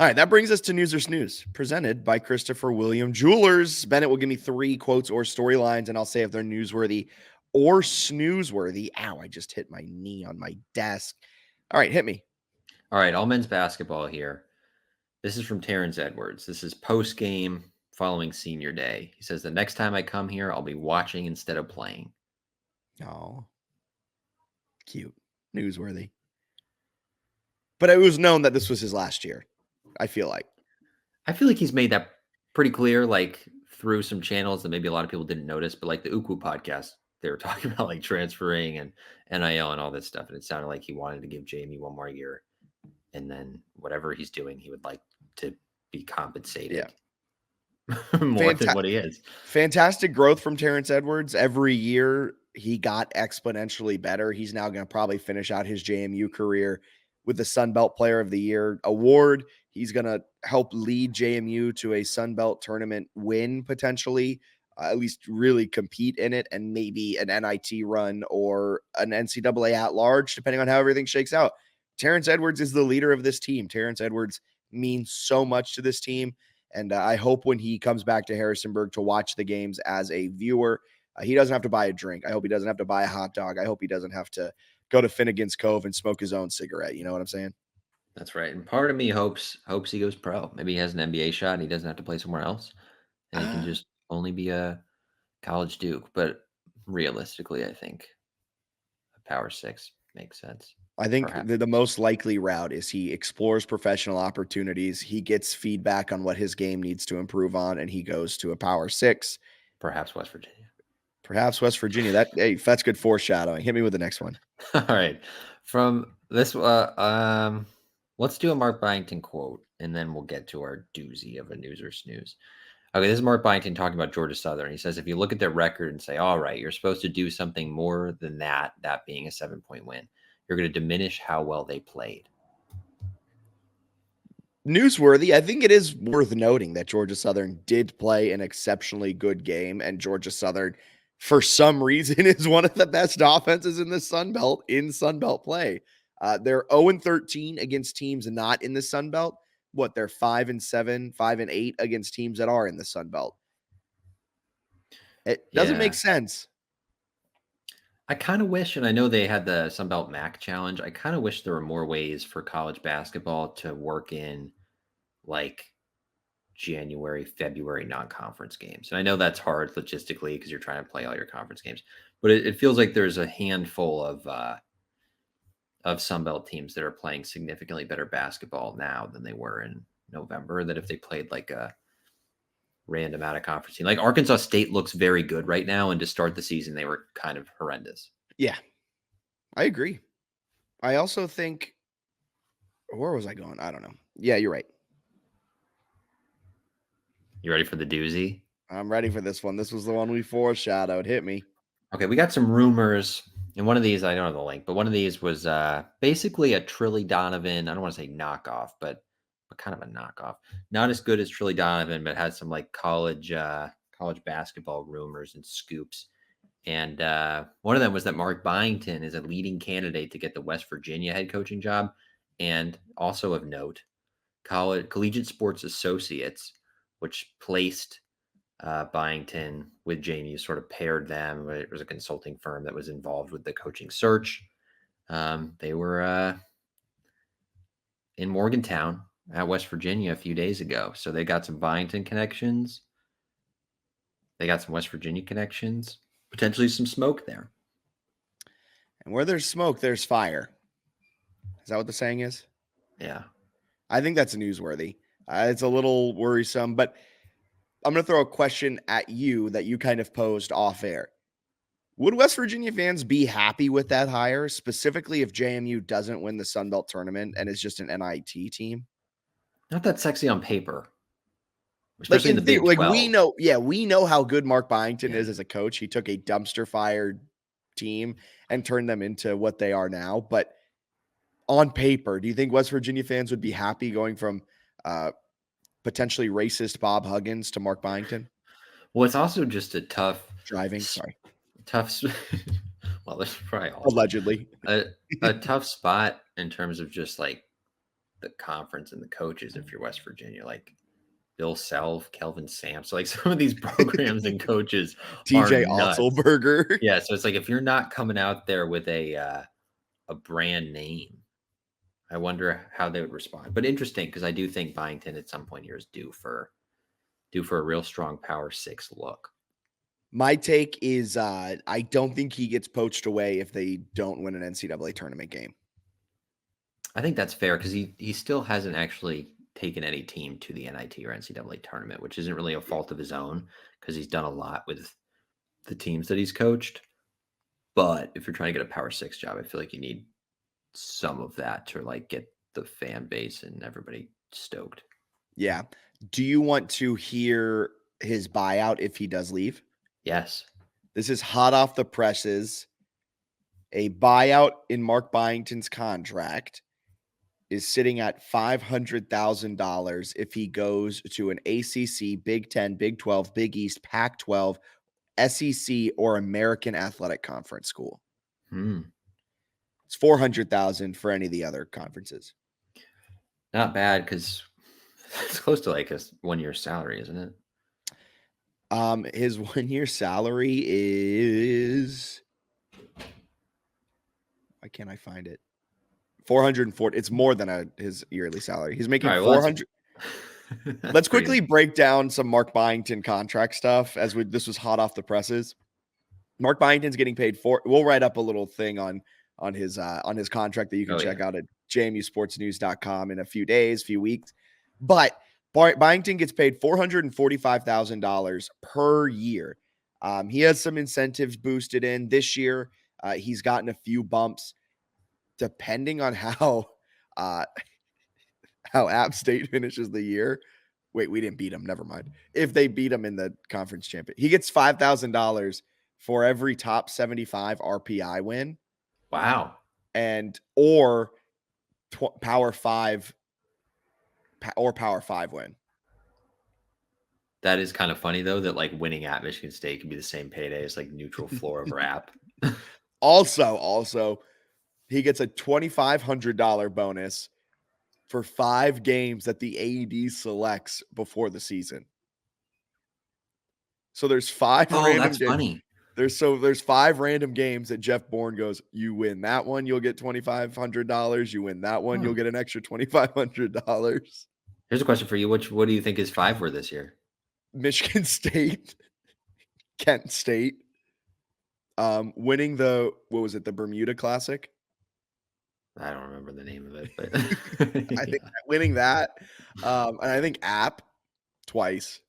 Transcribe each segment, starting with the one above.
All right, that brings us to News or Snooze, presented by Christopher William Jewelers. Bennett will give me 3 quotes or storylines, and I'll say if they're newsworthy or snoozeworthy. Ow, I just hit my knee on my desk. All right, hit me. All right, all men's basketball here. This is from Terrence Edwards. This is post game following senior day. He says, "The next time I come here, I'll be watching instead of playing." Oh, cute. Newsworthy. But it was known that this was his last year, I feel like. I feel like he's made that pretty clear, like through some channels that maybe a lot of people didn't notice, but like the Uku podcast, they were talking about like transferring and NIL and all this stuff. And it sounded like he wanted to give JMU one more year. And then whatever he's doing, he would like to be compensated more than what he is. Fantastic growth from Terrence Edwards. Every year he got exponentially better. He's now going to probably finish out his JMU career with the Sun Belt Player of the Year award. He's going to help lead JMU to a Sun Belt tournament win potentially, at least really compete in it, and maybe an NIT run or an NCAA at large, depending on how everything shakes out. Terrence Edwards is the leader of this team. Terrence Edwards means so much to this team. And I hope when he comes back to Harrisonburg to watch the games as a viewer, he doesn't have to buy a drink. I hope he doesn't have to buy a hot dog. I hope he doesn't have to go to Finnegan's Cove and smoke his own cigarette. You know what I'm saying? That's right. And part of me hopes he goes pro. Maybe he has an NBA shot and he doesn't have to play somewhere else. And he can just only be a college Duke. But realistically, I think a Power 6 makes sense. I think the most likely route is he explores professional opportunities. He gets feedback on what his game needs to improve on, and he goes to a Power 6. Perhaps West Virginia. Perhaps West Virginia. That's good foreshadowing. Hit me with the next one. All right. From this, let's do a Mark Byington quote, and then we'll get to our doozy of a news or snooze. Okay, this is Mark Byington talking about Georgia Southern. He says, if you look at their record and say, all right, you're supposed to do something more than that being a 7-point win, you're going to diminish how well they played. Newsworthy. I think it is worth noting that Georgia Southern did play an exceptionally good game, and Georgia Southern, for some reason, is one of the best offenses in the Sun Belt in Sun Belt play. They're 0-13 against teams not in the Sun Belt. They're 5-7, 5-8 against teams that are in the Sun Belt. It doesn't make sense. I kind of wish, and I know they had the Sun Belt MAC challenge, I kind of wish there were more ways for college basketball to work in like January, February non-conference games. And I know that's hard logistically because you're trying to play all your conference games, but it feels like there's a handful of Sun Belt teams that are playing significantly better basketball now than they were in November, that if they played like a random out of conference team. Like Arkansas State looks very good right now, and to start the season, they were kind of horrendous. Yeah, I agree. I also think, where was I going? I don't know. Yeah, you're right. You ready for the doozy? I'm ready for this one. This was the one we foreshadowed. Hit me. Okay, we got some rumors, and one of these, I don't know the link, but one of these was basically a Trilly Donovan, I don't want to say knockoff, but kind of a knockoff. Not as good as Trilly Donovan, but had some like college basketball rumors and scoops. And one of them was that Mark Byington is a leading candidate to get the West Virginia head coaching job. And also of note, Collegiate Sports Associates, which placed Byington with JMU, sort of paired them. It was a consulting firm that was involved with the coaching search. They were in Morgantown at West Virginia a few days ago. So they got some Byington connections. They got some West Virginia connections, potentially some smoke there. And where there's smoke, there's fire. Is that what the saying is? Yeah. I think that's newsworthy. It's a little worrisome, but I'm going to throw a question at you that you kind of posed off air. Would West Virginia fans be happy with that hire, specifically if JMU doesn't win the Sun Belt tournament and is just an NIT team? Not that sexy on paper. Especially in the Big 12. We know how good Mark Byington is as a coach. He took a dumpster fire team and turned them into what they are now. But on paper, do you think West Virginia fans would be happy going from potentially racist Bob Huggins to Mark Byington? Well, it's also just a tough well, there's probably allegedly a tough spot in terms of just like the conference and the coaches if you're West Virginia, like Bill Self, Kelvin Sampson, like some of these programs and coaches are TJ nuts. Otzelberger. Yeah, so it's like if you're not coming out there with a brand name, I wonder how they would respond. But interesting, because I do think Byington at some point here is due for a real strong Power 6 look. My take is I don't think he gets poached away if they don't win an NCAA tournament game. I think that's fair because he still hasn't actually taken any team to the NIT or NCAA tournament, which isn't really a fault of his own because he's done a lot with the teams that he's coached. But if you're trying to get a Power 6 job, I feel like you need some of that to like get the fan base and everybody stoked. Yeah. Do you want to hear his buyout if he does leave? Yes. This is hot off the presses. A buyout in Mark Byington's contract is sitting at $500,000 if he goes to an ACC, Big 10, Big 12, Big East, Pac-12, SEC, or American Athletic Conference school. It's $400,000 for any of the other conferences. Not bad because it's close to like a 1-year salary, isn't it? His 1-year salary is, why can't I find it? 440. It's more than his yearly salary. He's making 400. Let's quickly break down some Mark Byington contract stuff as this was hot off the presses. Mark Byington's getting paid we'll write up a little thing on his contract that you can check out at jmusportsnews.com in a few weeks. But Byington gets paid $445,000 per year. He has some incentives boosted in this year. He's gotten a few bumps depending on how App State finishes the year. Wait, we didn't beat him. Never mind. If they beat him in the conference champion, he gets $5,000 for every top 75 RPI win. Wow. Or Power 5 win. That is kind of funny though, that like winning at Michigan State can be the same payday as like neutral floor over app. Also, he gets a $2,500 bonus for 5 games that the AED selects before the season. So there's 5 random that's games. Funny. There's 5 random games that Jeff Bourne goes, you win that one, you'll get $2,500. You win that one, you'll get an extra $2,500. Here's a question for you. What do you think his 5 were this year? Michigan State, Kent State, winning the Bermuda Classic. I don't remember the name of it, but I think winning that, and I think App twice.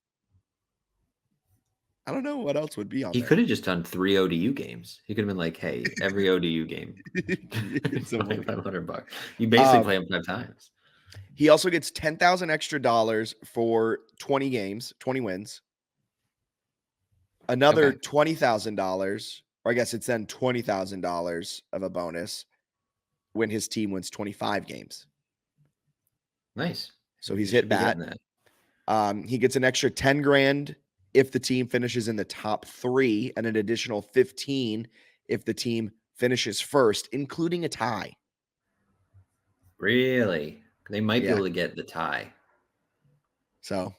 I don't know what else would be on He there. could have just done 3 ODU games. He could have been like, hey, every ODU game, $500. You basically play him 5 times. He also gets $10,000 extra for 20 games, 20 wins. Another $20,000, or I guess it's then $20,000 of a bonus when his team wins 25 games. Nice. So he's hit that. He gets an extra $10,000 if the team finishes in the top 3, and an additional 15 if the team finishes first, including a tie. Really? They might be able to get the tie. So,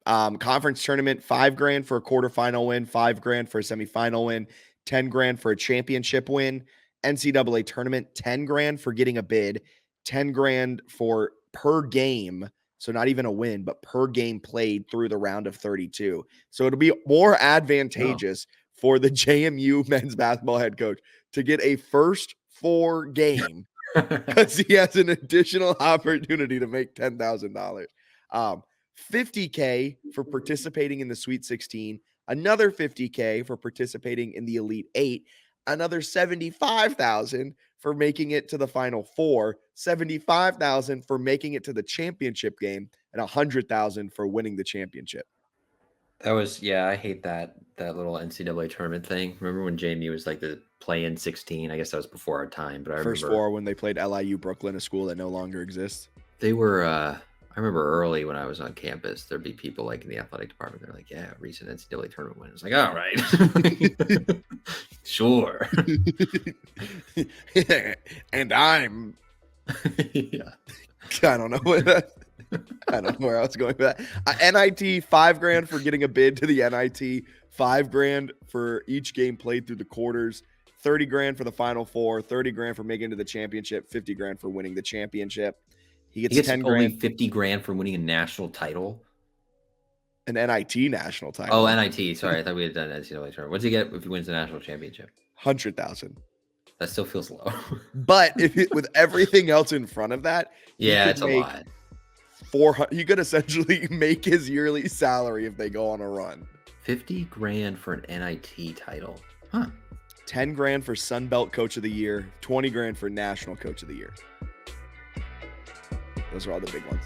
conference tournament, $5,000 for a quarterfinal win, $5,000 for a semifinal win, $10,000 for a championship win. NCAA tournament, $10,000 for getting a bid, $10,000 for per game. So not even a win, but per game played through the round of 32. So it'll be more advantageous for the JMU men's basketball head coach to get a first 4 game because he has an additional opportunity to make $10,000. $50K for participating in the Sweet 16, another $50K for participating in the Elite 8, another $75,000 for making it to the Final Four, $75,000 for making it to the championship game, and $100,000 for winning the championship. That was, I hate that little NCAA tournament thing. Remember when JMU was like the play-in 16? I guess that was before our time, but I remember First 4 when they played LIU Brooklyn, a school that no longer exists. They were, I remember early when I was on campus, there'd be people like in the athletic department. They're like, yeah, recent NCAA tournament win. It's like, all right, sure. And I'm, I don't know what that. I don't know where I was going with that. NIT, $5,000 for getting a bid to the NIT, $5,000 for each game played through the quarters, $30,000 for the Final Four, $30,000 for making it to the championship, $50,000 for winning the championship. He He gets gets only $10,000, $50,000 for winning a national title. an NIT national title. Oh, NIT. Sorry, I thought we had done NCAA tournament. What's he get if he wins the national championship? 100,000. That still feels low. But with everything else in front of that, yeah, it's a lot. 400. He could essentially make his yearly salary if they go on a run. $50,000 for an NIT title. Huh. $10,000 for Sun Belt Coach of the Year, $20,000 for National Coach of the Year. Those are all the big ones.